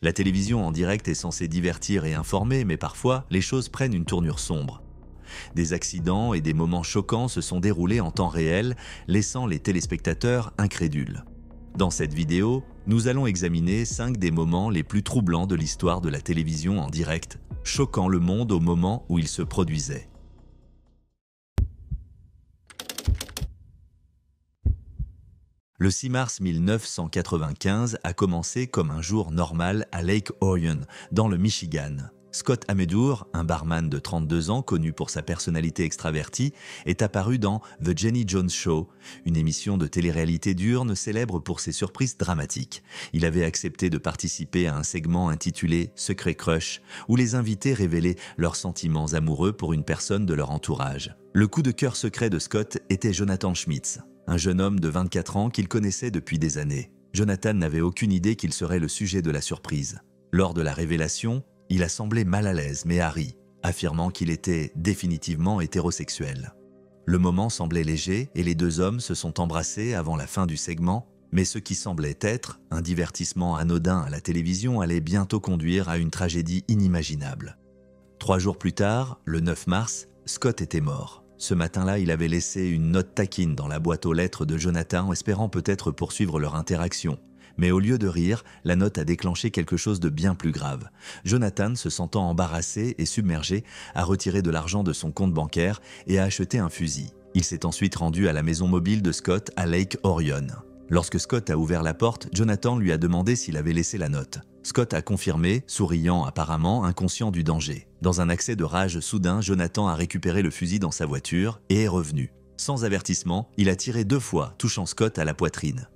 La télévision en direct est censée divertir et informer, mais parfois, les choses prennent une tournure sombre. Des accidents et des moments choquants se sont déroulés en temps réel, laissant les téléspectateurs incrédules. Dans cette vidéo, nous allons examiner 5 des moments les plus troublants de l'histoire de la télévision en direct, choquant le monde au moment où il se produisait. Le 6 mars 1995 a commencé comme un jour normal à Lake Orion, dans le Michigan. Scott Amedur, un barman de 32 ans connu pour sa personnalité extravertie, est apparu dans The Jenny Jones Show, une émission de télé-réalité diurne célèbre pour ses surprises dramatiques. Il avait accepté de participer à un segment intitulé « Secret Crush », où les invités révélaient leurs sentiments amoureux pour une personne de leur entourage. Le coup de cœur secret de Scott était Jonathan Schmitz, un jeune homme de 24 ans qu'il connaissait depuis des années. Jonathan n'avait aucune idée qu'il serait le sujet de la surprise. Lors de la révélation, il a semblé mal à l'aise mais ri, affirmant qu'il était définitivement hétérosexuel. Le moment semblait léger et les deux hommes se sont embrassés avant la fin du segment, mais ce qui semblait être un divertissement anodin à la télévision allait bientôt conduire à une tragédie inimaginable. 3 jours plus tard, le 9 mars, Scott était mort. Ce matin-là, il avait laissé une note taquine dans la boîte aux lettres de Jonathan, espérant peut-être poursuivre leur interaction. Mais au lieu de rire, la note a déclenché quelque chose de bien plus grave. Jonathan, se sentant embarrassé et submergé, a retiré de l'argent de son compte bancaire et a acheté un fusil. Il s'est ensuite rendu à la maison mobile de Scott à Lake Orion. Lorsque Scott a ouvert la porte, Jonathan lui a demandé s'il avait laissé la note. Scott a confirmé, souriant apparemment, inconscient du danger. Dans un accès de rage soudain, Jonathan a récupéré le fusil dans sa voiture et est revenu. Sans avertissement, il a tiré 2 fois, touchant Scott à la poitrine.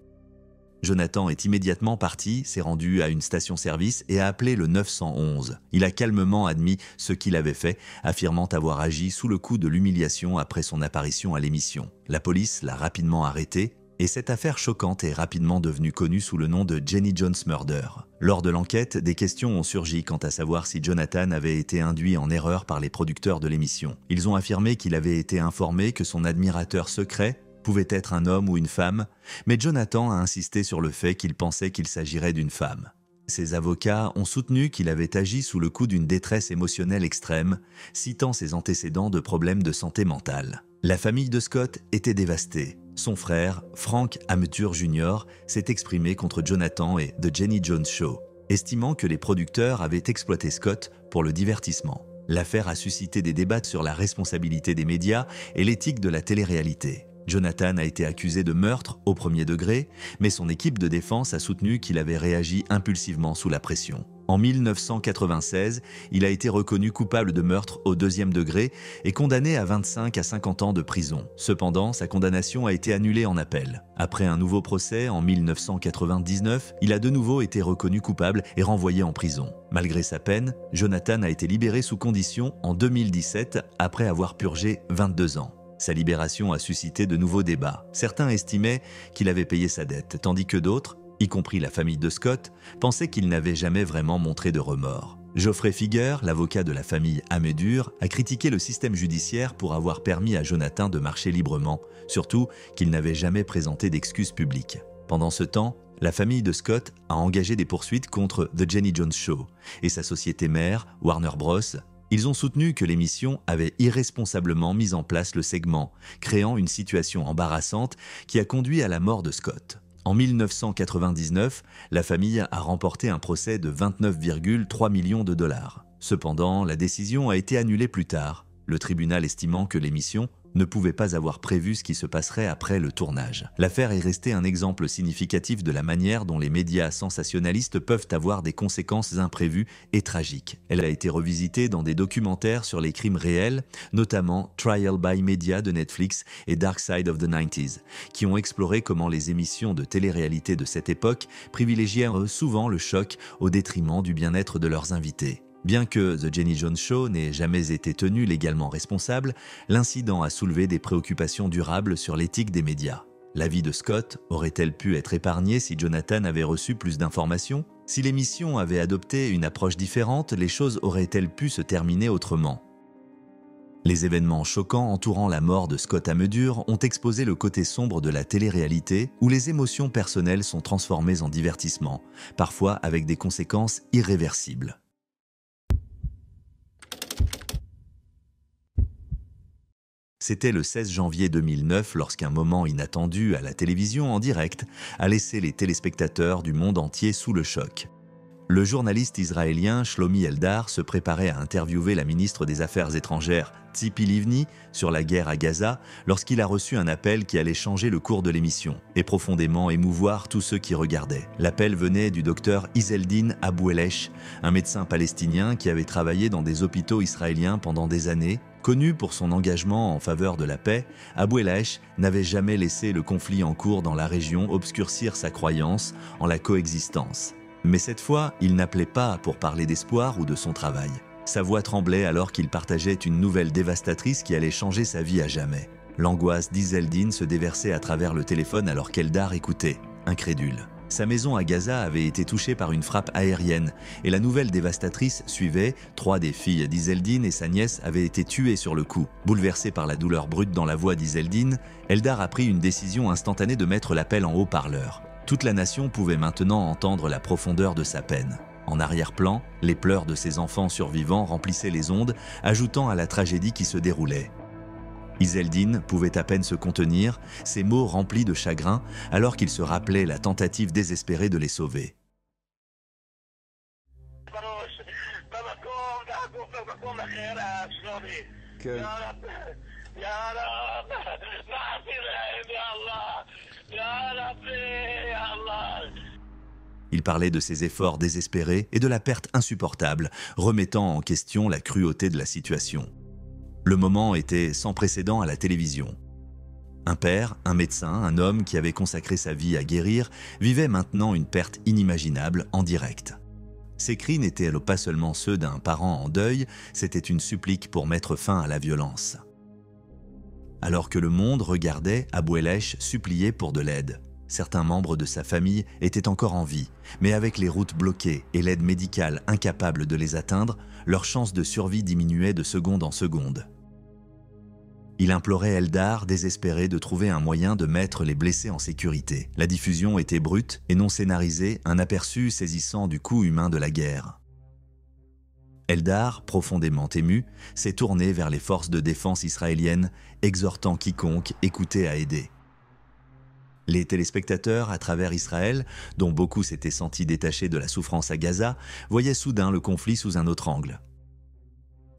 Jonathan est immédiatement parti, s'est rendu à une station-service et a appelé le 911. Il a calmement admis ce qu'il avait fait, affirmant avoir agi sous le coup de l'humiliation après son apparition à l'émission. La police l'a rapidement arrêté et cette affaire choquante est rapidement devenue connue sous le nom de Jenny Jones Murder. Lors de l'enquête, des questions ont surgi quant à savoir si Jonathan avait été induit en erreur par les producteurs de l'émission. Ils ont affirmé qu'il avait été informé que son admirateur secret pouvait être un homme ou une femme, mais Jonathan a insisté sur le fait qu'il pensait qu'il s'agirait d'une femme. Ses avocats ont soutenu qu'il avait agi sous le coup d'une détresse émotionnelle extrême, citant ses antécédents de problèmes de santé mentale. La famille de Scott était dévastée. Son frère, Frank Amedur Jr., s'est exprimé contre Jonathan et The Jenny Jones Show, estimant que les producteurs avaient exploité Scott pour le divertissement. L'affaire a suscité des débats sur la responsabilité des médias et l'éthique de la télé-réalité. Jonathan a été accusé de meurtre au 1er degré, mais son équipe de défense a soutenu qu'il avait réagi impulsivement sous la pression. En 1996, il a été reconnu coupable de meurtre au 2e degré et condamné à 25 à 50 ans de prison. Cependant, sa condamnation a été annulée en appel. Après un nouveau procès en 1999, il a de nouveau été reconnu coupable et renvoyé en prison. Malgré sa peine, Jonathan a été libéré sous condition en 2017 après avoir purgé 22 ans. Sa libération a suscité de nouveaux débats. Certains estimaient qu'il avait payé sa dette, tandis que d'autres, y compris la famille de Scott, pensaient qu'il n'avait jamais vraiment montré de remords. Geoffrey Fieger, l'avocat de la famille Amedur, a critiqué le système judiciaire pour avoir permis à Jonathan de marcher librement, surtout qu'il n'avait jamais présenté d'excuses publiques. Pendant ce temps, la famille de Scott a engagé des poursuites contre The Jenny Jones Show et sa société mère, Warner Bros. Ils ont soutenu que l'émission avait irresponsablement mis en place le segment, créant une situation embarrassante qui a conduit à la mort de Scott. En 1999, la famille a remporté un procès de 29,3 millions de dollars. Cependant, la décision a été annulée plus tard, le tribunal estimant que l'émission ne pouvait pas avoir prévu ce qui se passerait après le tournage. L'affaire est restée un exemple significatif de la manière dont les médias sensationnalistes peuvent avoir des conséquences imprévues et tragiques. Elle a été revisitée dans des documentaires sur les crimes réels, notamment Trial by Media de Netflix et Dark Side of the 90s, qui ont exploré comment les émissions de télé-réalité de cette époque privilégièrent souvent le choc au détriment du bien-être de leurs invités. Bien que The Jenny Jones Show n'ait jamais été tenu légalement responsable, l'incident a soulevé des préoccupations durables sur l'éthique des médias. La vie de Scott aurait-elle pu être épargnée si Jonathan avait reçu plus d'informations? Si l'émission avait adopté une approche différente, les choses auraient-elles pu se terminer autrement? Les événements choquants entourant la mort de Scott Amedure ont exposé le côté sombre de la télé-réalité où les émotions personnelles sont transformées en divertissement, parfois avec des conséquences irréversibles. C'était le 16 janvier 2009 lorsqu'un moment inattendu à la télévision en direct a laissé les téléspectateurs du monde entier sous le choc. Le journaliste israélien Shlomi Eldar se préparait à interviewer la ministre des Affaires étrangères Tzipi Livni sur la guerre à Gaza lorsqu'il a reçu un appel qui allait changer le cours de l'émission et profondément émouvoir tous ceux qui regardaient. L'appel venait du docteur Izzeldin Abouelech, un médecin palestinien qui avait travaillé dans des hôpitaux israéliens pendant des années. Connu pour son engagement en faveur de la paix, Abouelech n'avait jamais laissé le conflit en cours dans la région obscurcir sa croyance en la coexistence. Mais cette fois, il n'appelait pas pour parler d'espoir ou de son travail. Sa voix tremblait alors qu'il partageait une nouvelle dévastatrice qui allait changer sa vie à jamais. L'angoisse d'Izzeldin se déversait à travers le téléphone alors qu'Eldar écoutait, incrédule. Sa maison à Gaza avait été touchée par une frappe aérienne et la nouvelle dévastatrice suivait. 3 des filles d'Izzeldin et sa nièce avaient été tuées sur le coup. Bouleversé par la douleur brute dans la voix d'Izzeldin, Eldar a pris une décision instantanée de mettre l'appel en haut-parleur. Toute la nation pouvait maintenant entendre la profondeur de sa peine. En arrière-plan, les pleurs de ses enfants survivants remplissaient les ondes, ajoutant à la tragédie qui se déroulait. Izzeldin pouvait à peine se contenir, ses mots remplis de chagrin, alors qu'il se rappelait la tentative désespérée de les sauver. Il parlait de ses efforts désespérés et de la perte insupportable, remettant en question la cruauté de la situation. Le moment était sans précédent à la télévision. Un père, un médecin, un homme qui avait consacré sa vie à guérir, vivait maintenant une perte inimaginable en direct. Ces cris n'étaient pas seulement ceux d'un parent en deuil, c'était une supplique pour mettre fin à la violence. Alors que le monde regardait, Abouelech suppliait pour de l'aide. Certains membres de sa famille étaient encore en vie, mais avec les routes bloquées et l'aide médicale incapable de les atteindre, leurs chances de survie diminuaient de seconde en seconde. Il implorait Eldar, désespéré, de trouver un moyen de mettre les blessés en sécurité. La diffusion était brute et non scénarisée, un aperçu saisissant du coût humain de la guerre. Eldar, profondément ému, s'est tourné vers les forces de défense israéliennes, exhortant quiconque écoutait à aider. Les téléspectateurs à travers Israël, dont beaucoup s'étaient sentis détachés de la souffrance à Gaza, voyaient soudain le conflit sous un autre angle.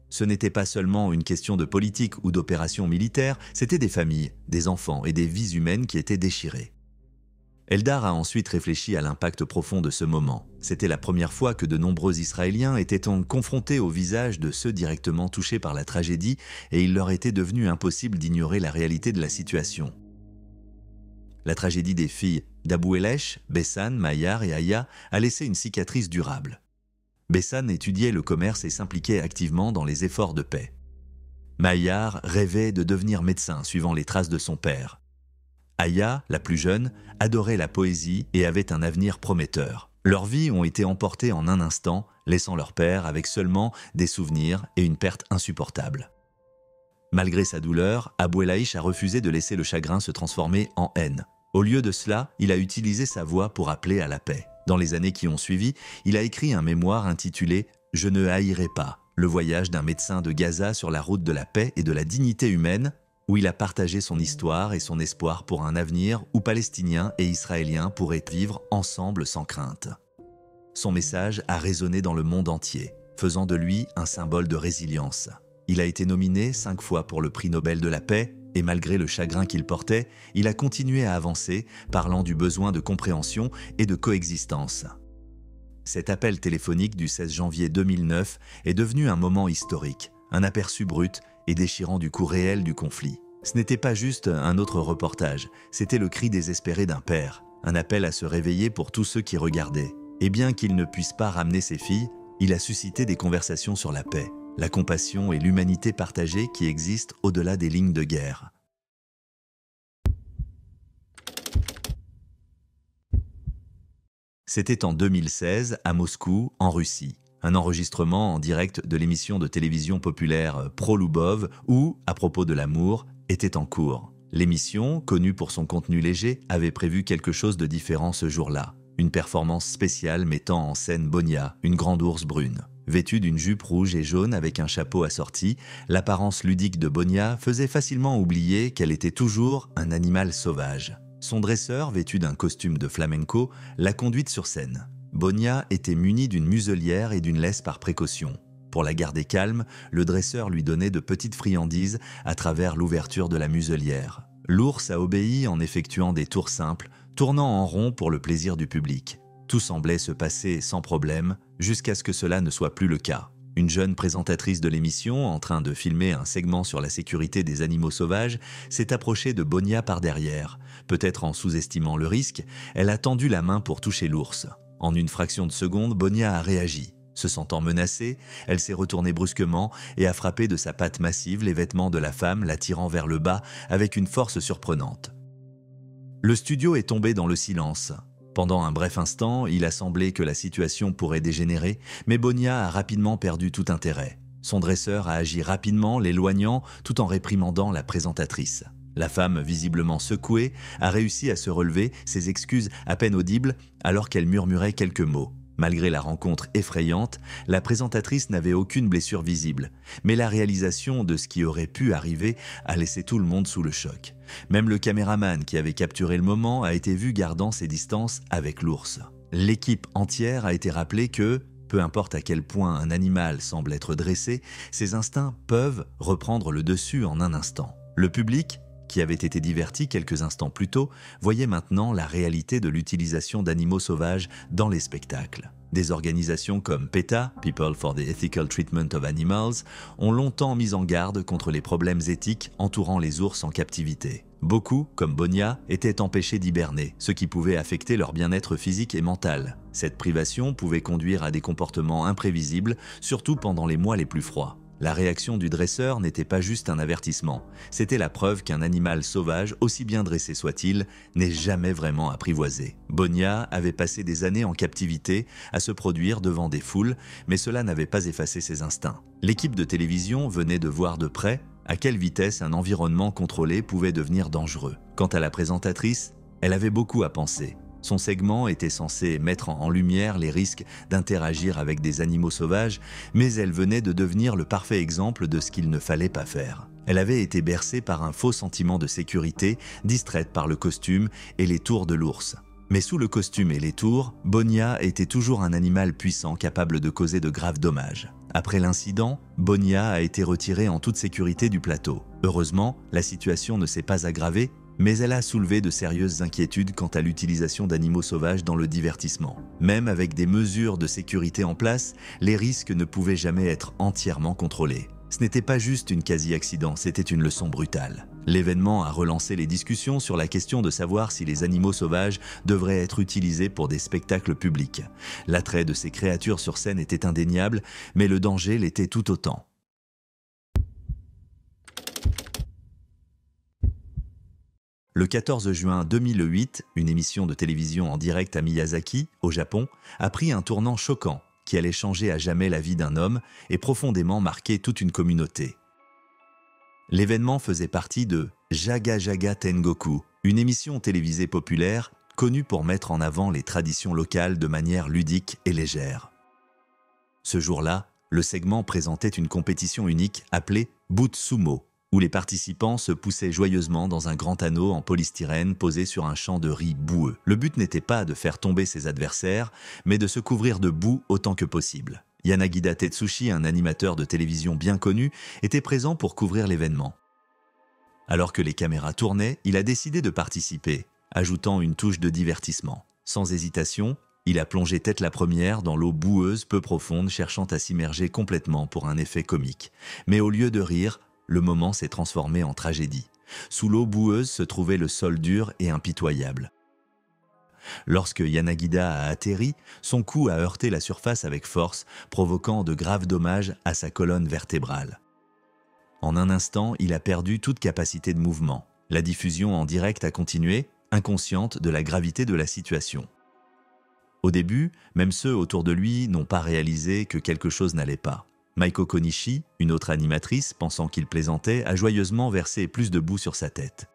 Ce n'était pas seulement une question de politique ou d'opération militaire, c'était des familles, des enfants et des vies humaines qui étaient déchirées. Eldar a ensuite réfléchi à l'impact profond de ce moment. C'était la première fois que de nombreux Israéliens étaient confrontés au visage de ceux directement touchés par la tragédie et il leur était devenu impossible d'ignorer la réalité de la situation. La tragédie des filles d'Abouelech, Bessan, Mayar et Aya a laissé une cicatrice durable. Bessan étudiait le commerce et s'impliquait activement dans les efforts de paix. Mayar rêvait de devenir médecin suivant les traces de son père. Aya, la plus jeune, adorait la poésie et avait un avenir prometteur. Leurs vies ont été emportées en un instant, laissant leur père avec seulement des souvenirs et une perte insupportable. Malgré sa douleur, Abouelech a refusé de laisser le chagrin se transformer en haine. Au lieu de cela, il a utilisé sa voix pour appeler à la paix. Dans les années qui ont suivi, il a écrit un mémoire intitulé « Je ne haïrai pas », le voyage d'un médecin de Gaza sur la route de la paix et de la dignité humaine, où il a partagé son histoire et son espoir pour un avenir où Palestiniens et Israéliens pourraient vivre ensemble sans crainte. Son message a résonné dans le monde entier, faisant de lui un symbole de résilience. Il a été nominé 5 fois pour le prix Nobel de la paix, et malgré le chagrin qu'il portait, il a continué à avancer, parlant du besoin de compréhension et de coexistence. Cet appel téléphonique du 16 janvier 2009 est devenu un moment historique, un aperçu brut et déchirant du coût réel du conflit. Ce n'était pas juste un autre reportage, c'était le cri désespéré d'un père, un appel à se réveiller pour tous ceux qui regardaient. Et bien qu'il ne puisse pas ramener ses filles, il a suscité des conversations sur la paix, la compassion et l'humanité partagée qui existent au-delà des lignes de guerre. C'était en 2016, à Moscou, en Russie. Un enregistrement en direct de l'émission de télévision populaire Pro Lubov où, à propos de l'amour, était en cours. L'émission, connue pour son contenu léger, avait prévu quelque chose de différent ce jour-là. Une performance spéciale mettant en scène Bonia, une grande ours brune. Vêtue d'une jupe rouge et jaune avec un chapeau assorti, l'apparence ludique de Bonia faisait facilement oublier qu'elle était toujours un animal sauvage. Son dresseur, vêtu d'un costume de flamenco, l'a conduite sur scène. Bonia était munie d'une muselière et d'une laisse par précaution. Pour la garder calme, le dresseur lui donnait de petites friandises à travers l'ouverture de la muselière. L'ours a obéi en effectuant des tours simples, tournant en rond pour le plaisir du public. Tout semblait se passer sans problème, jusqu'à ce que cela ne soit plus le cas. Une jeune présentatrice de l'émission, en train de filmer un segment sur la sécurité des animaux sauvages, s'est approchée de Bonia par derrière. Peut-être en sous-estimant le risque, elle a tendu la main pour toucher l'ours. En une fraction de seconde, Bonia a réagi. Se sentant menacée, elle s'est retournée brusquement et a frappé de sa patte massive les vêtements de la femme, la tirant vers le bas avec une force surprenante. Le studio est tombé dans le silence. Pendant un bref instant, il a semblé que la situation pourrait dégénérer, mais Bonia a rapidement perdu tout intérêt. Son dresseur a agi rapidement, l'éloignant tout en réprimandant la présentatrice. La femme, visiblement secouée, a réussi à se relever, ses excuses à peine audibles, alors qu'elle murmurait quelques mots. Malgré la rencontre effrayante, la présentatrice n'avait aucune blessure visible, mais la réalisation de ce qui aurait pu arriver a laissé tout le monde sous le choc. Même le caméraman qui avait capturé le moment a été vu gardant ses distances avec l'ours. L'équipe entière a été rappelée que, peu importe à quel point un animal semble être dressé, ses instincts peuvent reprendre le dessus en un instant. Le public, qui avait été diverti quelques instants plus tôt, voyait maintenant la réalité de l'utilisation d'animaux sauvages dans les spectacles. Des organisations comme PETA, People for the Ethical Treatment of Animals, ont longtemps mis en garde contre les problèmes éthiques entourant les ours en captivité. Beaucoup, comme Bonia, étaient empêchés d'hiberner, ce qui pouvait affecter leur bien-être physique et mental. Cette privation pouvait conduire à des comportements imprévisibles, surtout pendant les mois les plus froids. La réaction du dresseur n'était pas juste un avertissement, c'était la preuve qu'un animal sauvage, aussi bien dressé soit-il, n'est jamais vraiment apprivoisé. Bonia avait passé des années en captivité, à se produire devant des foules, mais cela n'avait pas effacé ses instincts. L'équipe de télévision venait de voir de près à quelle vitesse un environnement contrôlé pouvait devenir dangereux. Quant à la présentatrice, elle avait beaucoup à penser. Son segment était censé mettre en lumière les risques d'interagir avec des animaux sauvages, mais elle venait de devenir le parfait exemple de ce qu'il ne fallait pas faire. Elle avait été bercée par un faux sentiment de sécurité, distraite par le costume et les tours de l'ours. Mais sous le costume et les tours, Bonia était toujours un animal puissant capable de causer de graves dommages. Après l'incident, Bonia a été retirée en toute sécurité du plateau. Heureusement, la situation ne s'est pas aggravée, mais elle a soulevé de sérieuses inquiétudes quant à l'utilisation d'animaux sauvages dans le divertissement. Même avec des mesures de sécurité en place, les risques ne pouvaient jamais être entièrement contrôlés. Ce n'était pas juste une quasi-accident, c'était une leçon brutale. L'événement a relancé les discussions sur la question de savoir si les animaux sauvages devraient être utilisés pour des spectacles publics. L'attrait de ces créatures sur scène était indéniable, mais le danger l'était tout autant. Le 14 juin 2008, une émission de télévision en direct à Miyazaki, au Japon, a pris un tournant choquant qui allait changer à jamais la vie d'un homme et profondément marquer toute une communauté. L'événement faisait partie de Jaga Jaga Tengoku, une émission télévisée populaire connue pour mettre en avant les traditions locales de manière ludique et légère. Ce jour-là, le segment présentait une compétition unique appelée Butsumo, où les participants se poussaient joyeusement dans un grand anneau en polystyrène posé sur un champ de riz boueux. Le but n'était pas de faire tomber ses adversaires, mais de se couvrir de boue autant que possible. Yanagida Tetsushi, un animateur de télévision bien connu, était présent pour couvrir l'événement. Alors que les caméras tournaient, il a décidé de participer, ajoutant une touche de divertissement. Sans hésitation, il a plongé tête la première dans l'eau boueuse peu profonde, cherchant à s'immerger complètement pour un effet comique. Mais au lieu de rire, le moment s'est transformé en tragédie. Sous l'eau boueuse se trouvait le sol dur et impitoyable. Lorsque Yanagida a atterri, son cou a heurté la surface avec force, provoquant de graves dommages à sa colonne vertébrale. En un instant, il a perdu toute capacité de mouvement. La diffusion en direct a continué, inconsciente de la gravité de la situation. Au début, même ceux autour de lui n'ont pas réalisé que quelque chose n'allait pas. Maiko Konishi, une autre animatrice, pensant qu'il plaisantait, a joyeusement versé plus de boue sur sa tête.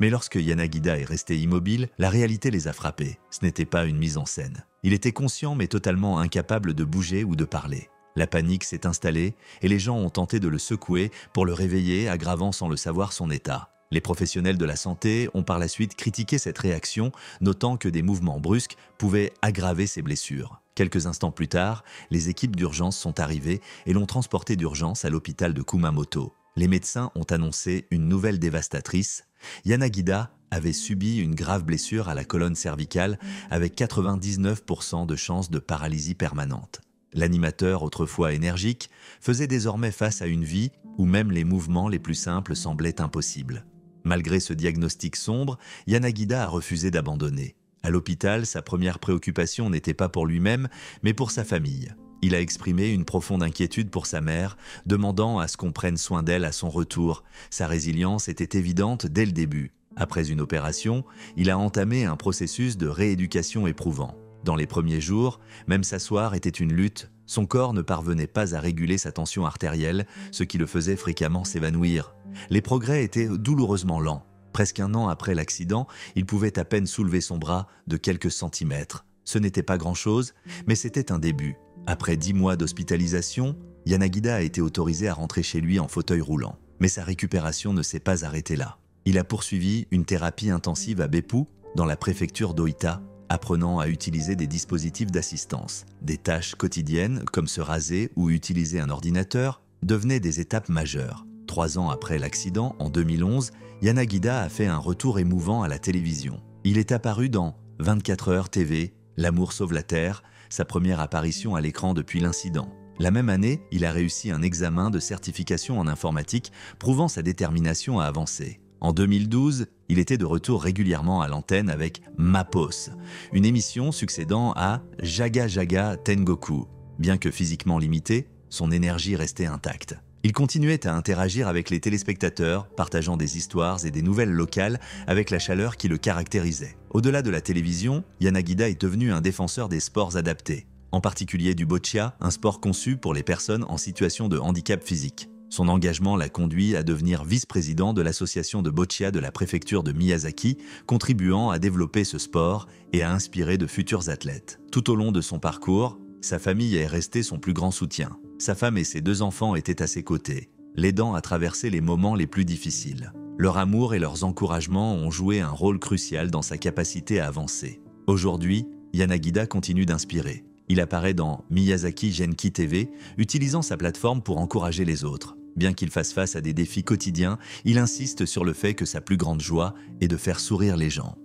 Mais lorsque Yanagida est resté immobile, la réalité les a frappés. Ce n'était pas une mise en scène. Il était conscient mais totalement incapable de bouger ou de parler. La panique s'est installée et les gens ont tenté de le secouer pour le réveiller, aggravant sans le savoir son état. Les professionnels de la santé ont par la suite critiqué cette réaction, notant que des mouvements brusques pouvaient aggraver ses blessures. Quelques instants plus tard, les équipes d'urgence sont arrivées et l'ont transporté d'urgence à l'hôpital de Kumamoto. Les médecins ont annoncé une nouvelle dévastatrice. Yanagida avait subi une grave blessure à la colonne cervicale avec 99% de chances de paralysie permanente. L'animateur, autrefois énergique, faisait désormais face à une vie où même les mouvements les plus simples semblaient impossibles. Malgré ce diagnostic sombre, Yanagida a refusé d'abandonner. À l'hôpital, sa première préoccupation n'était pas pour lui-même, mais pour sa famille. Il a exprimé une profonde inquiétude pour sa mère, demandant à ce qu'on prenne soin d'elle à son retour. Sa résilience était évidente dès le début. Après une opération, il a entamé un processus de rééducation éprouvant. Dans les premiers jours, même s'asseoir était une lutte. Son corps ne parvenait pas à réguler sa tension artérielle, ce qui le faisait fréquemment s'évanouir. Les progrès étaient douloureusement lents. Presque un an après l'accident, il pouvait à peine soulever son bras de quelques centimètres. Ce n'était pas grand-chose, mais c'était un début. Après 10 mois d'hospitalisation, Yanagida a été autorisé à rentrer chez lui en fauteuil roulant. Mais sa récupération ne s'est pas arrêtée là. Il a poursuivi une thérapie intensive à Beppu, dans la préfecture d'Oita, apprenant à utiliser des dispositifs d'assistance. Des tâches quotidiennes, comme se raser ou utiliser un ordinateur, devenaient des étapes majeures. 3 ans après l'accident, en 2011, Yanagida a fait un retour émouvant à la télévision. Il est apparu dans 24 heures TV, L'amour sauve la Terre, sa première apparition à l'écran depuis l'incident. La même année, il a réussi un examen de certification en informatique prouvant sa détermination à avancer. En 2012, il était de retour régulièrement à l'antenne avec Mapos, une émission succédant à Jaga Jaga Tengoku. Bien que physiquement limité, son énergie restait intacte. Il continuait à interagir avec les téléspectateurs, partageant des histoires et des nouvelles locales avec la chaleur qui le caractérisait. Au-delà de la télévision, Yanagida est devenu un défenseur des sports adaptés, en particulier du boccia, un sport conçu pour les personnes en situation de handicap physique. Son engagement l'a conduit à devenir vice-président de l'association de boccia de la préfecture de Miyazaki, contribuant à développer ce sport et à inspirer de futurs athlètes. Tout au long de son parcours, sa famille est restée son plus grand soutien. Sa femme et ses 2 enfants étaient à ses côtés, l'aidant à traverser les moments les plus difficiles. Leur amour et leurs encouragements ont joué un rôle crucial dans sa capacité à avancer. Aujourd'hui, Yanagida continue d'inspirer. Il apparaît dans Miyazaki Genki TV, utilisant sa plateforme pour encourager les autres. Bien qu'il fasse face à des défis quotidiens, il insiste sur le fait que sa plus grande joie est de faire sourire les gens.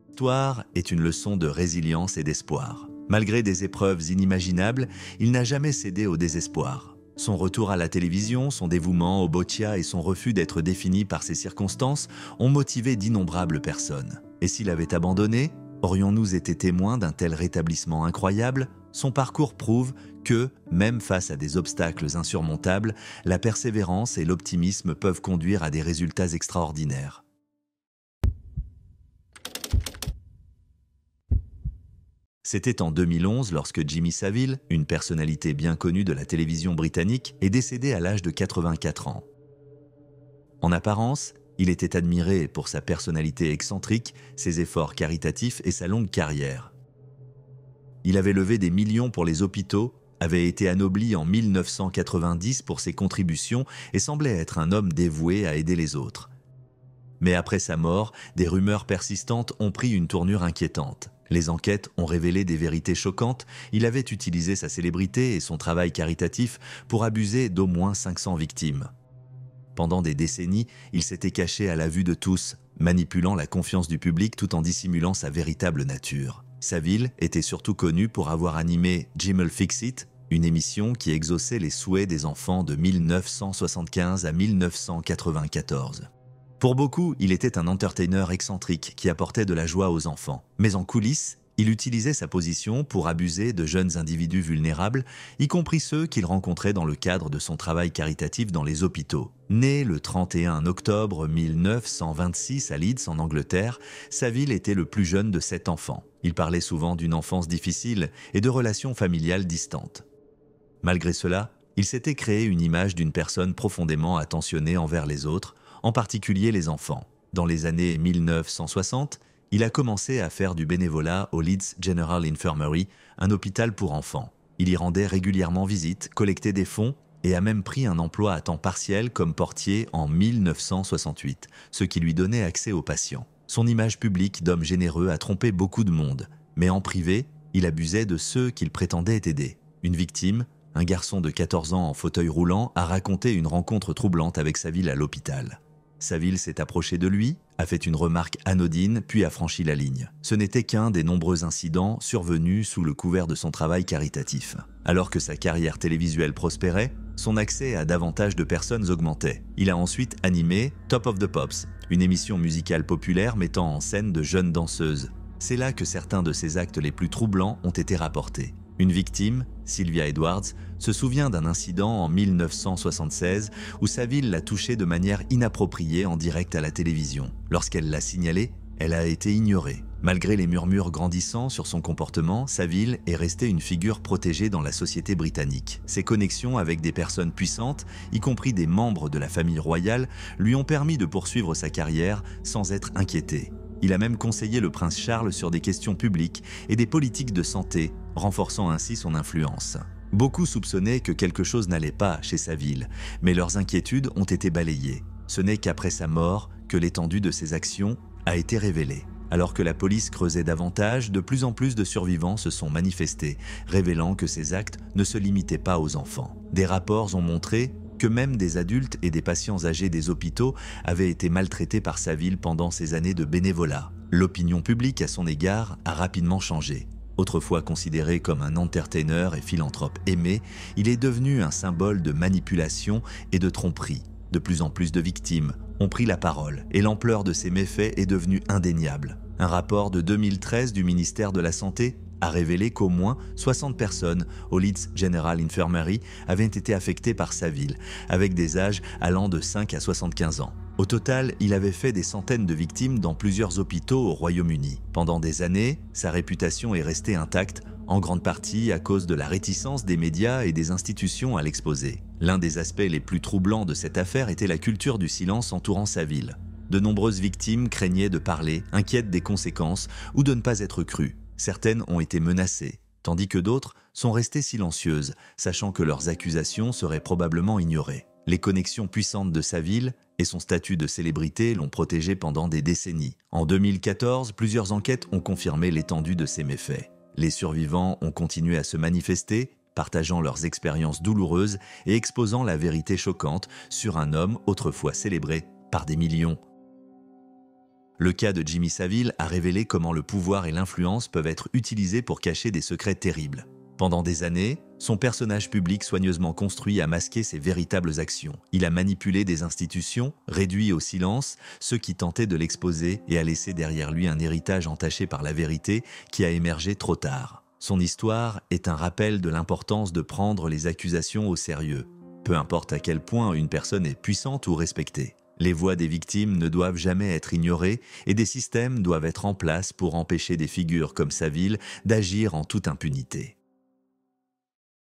L'histoire est une leçon de résilience et d'espoir. Malgré des épreuves inimaginables, il n'a jamais cédé au désespoir. Son retour à la télévision, son dévouement au boccia et son refus d'être défini par ses circonstances ont motivé d'innombrables personnes. Et s'il avait abandonné, aurions-nous été témoins d'un tel rétablissement incroyable ? Son parcours prouve que, même face à des obstacles insurmontables, la persévérance et l'optimisme peuvent conduire à des résultats extraordinaires. C'était en 2011 lorsque Jimmy Savile, une personnalité bien connue de la télévision britannique, est décédé à l'âge de 84 ans. En apparence, il était admiré pour sa personnalité excentrique, ses efforts caritatifs et sa longue carrière. Il avait levé des millions pour les hôpitaux, avait été anobli en 1990 pour ses contributions et semblait être un homme dévoué à aider les autres. Mais après sa mort, des rumeurs persistantes ont pris une tournure inquiétante. Les enquêtes ont révélé des vérités choquantes. Il avait utilisé sa célébrité et son travail caritatif pour abuser d'au moins 500 victimes. Pendant des décennies, il s'était caché à la vue de tous, manipulant la confiance du public tout en dissimulant sa véritable nature. Savile était surtout connu pour avoir animé Jim'll Fix It, une émission qui exauçait les souhaits des enfants de 1975 à 1994. Pour beaucoup, il était un entertainer excentrique qui apportait de la joie aux enfants. Mais en coulisses, Il utilisait sa position pour abuser de jeunes individus vulnérables, y compris ceux qu'il rencontrait dans le cadre de son travail caritatif dans les hôpitaux. Né le 31 octobre 1926 à Leeds, en Angleterre, Saville était le plus jeune de 7 enfants. Il parlait souvent d'une enfance difficile et de relations familiales distantes. Malgré cela, il s'était créé une image d'une personne profondément attentionnée envers les autres, en particulier les enfants. Dans les années 1960, il a commencé à faire du bénévolat au Leeds General Infirmary, un hôpital pour enfants. Il y rendait régulièrement visite, collectait des fonds et a même pris un emploi à temps partiel comme portier en 1968, ce qui lui donnait accès aux patients. Son image publique d'homme généreux a trompé beaucoup de monde, mais en privé, il abusait de ceux qu'il prétendait aider. Une victime, un garçon de 14 ans en fauteuil roulant, a raconté une rencontre troublante avec Saville à l'hôpital. Saville s'est approché de lui, a fait une remarque anodine, puis a franchi la ligne. Ce n'était qu'un des nombreux incidents survenus sous le couvert de son travail caritatif. Alors que sa carrière télévisuelle prospérait, son accès à davantage de personnes augmentait. Il a ensuite animé Top of the Pops, une émission musicale populaire mettant en scène de jeunes danseuses. C'est là que certains de ses actes les plus troublants ont été rapportés. Une victime, Sylvia Edwards, se souvient d'un incident en 1976 où Saville l'a touchée de manière inappropriée en direct à la télévision. Lorsqu'elle l'a signalé, elle a été ignorée. Malgré les murmures grandissants sur son comportement, Saville est resté une figure protégée dans la société britannique. Ses connexions avec des personnes puissantes, y compris des membres de la famille royale, lui ont permis de poursuivre sa carrière sans être inquiété. Il a même conseillé le prince Charles sur des questions publiques et des politiques de santé, renforçant ainsi son influence. Beaucoup soupçonnaient que quelque chose n'allait pas chez Saville, mais leurs inquiétudes ont été balayées. Ce n'est qu'après sa mort que l'étendue de ses actions a été révélée. Alors que la police creusait davantage, de plus en plus de survivants se sont manifestés, révélant que ces actes ne se limitaient pas aux enfants. Des rapports ont montré que même des adultes et des patients âgés des hôpitaux avaient été maltraités par Saville pendant ses années de bénévolat. L'opinion publique à son égard a rapidement changé. Autrefois considéré comme un entertainer et philanthrope aimé, il est devenu un symbole de manipulation et de tromperie. De plus en plus de victimes ont pris la parole et l'ampleur de ces méfaits est devenue indéniable. Un rapport de 2013 du ministère de la Santé a révélé qu'au moins 60 personnes au Leeds General Infirmary avaient été affectées par Saville, avec des âges allant de 5 à 75 ans. Au total, il avait fait des centaines de victimes dans plusieurs hôpitaux au Royaume-Uni. Pendant des années, sa réputation est restée intacte, en grande partie à cause de la réticence des médias et des institutions à l'exposer. L'un des aspects les plus troublants de cette affaire était la culture du silence entourant Saville. De nombreuses victimes craignaient de parler, inquiètes des conséquences ou de ne pas être crues. Certaines ont été menacées, tandis que d'autres sont restées silencieuses, sachant que leurs accusations seraient probablement ignorées. Les connexions puissantes de Saville et son statut de célébrité l'ont protégé pendant des décennies. En 2014, plusieurs enquêtes ont confirmé l'étendue de ces méfaits. Les survivants ont continué à se manifester, partageant leurs expériences douloureuses et exposant la vérité choquante sur un homme autrefois célébré par des millions. Le cas de Jimmy Savile a révélé comment le pouvoir et l'influence peuvent être utilisés pour cacher des secrets terribles. Pendant des années, son personnage public soigneusement construit a masqué ses véritables actions. Il a manipulé des institutions, réduit au silence ceux qui tentaient de l'exposer et a laissé derrière lui un héritage entaché par la vérité qui a émergé trop tard. Son histoire est un rappel de l'importance de prendre les accusations au sérieux, peu importe à quel point une personne est puissante ou respectée. Les voix des victimes ne doivent jamais être ignorées et des systèmes doivent être en place pour empêcher des figures comme Saville d'agir en toute impunité.